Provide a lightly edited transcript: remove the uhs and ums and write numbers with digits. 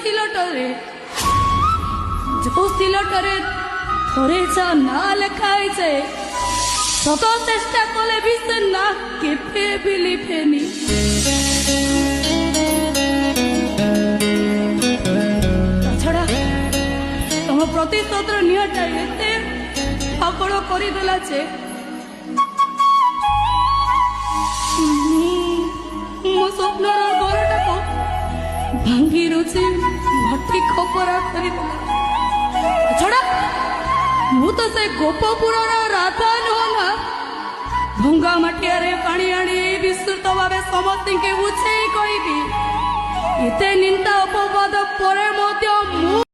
ସିଲଟରେ ଯୋଉ ସିଲଟରେ ଥରେ ଯା ନା ଲେଖା ହେଇଯାଏ ଶତ ଚେଷ୍ଟା କଲେ ବି ସେ ନା କେବେ ବି ଲିଭେନି। ତାଛଡ଼ା ତମ ପ୍ରତିଶୋଧର ନିଆଁଟା ଏତେ ପାଗଳ କରିଦେଲା ଯେ ମୋ ସ୍ୱପ୍ନର ଘରଟାକୁ ଭାଙ୍ଗି ରୁଚି ମାଟି ଖପରା କରିଦେଲା। ଛଡ଼ା ମୁଁ ତ ସେ ଗୋପପୁରର ରାଧା ନୁହଁ ନା, ଭଙ୍ଗା ମାଠିଆରେ ପାଣି ଆଣି ବିସ୍ତୃତ ଭାବେ ସମସ୍ତଙ୍କୁ ବୁଝେଇ କହିବି ଏତେ ନିନ୍ଦା ଅପବାଦ ପରେ ମଧ୍ୟ ମୁଁ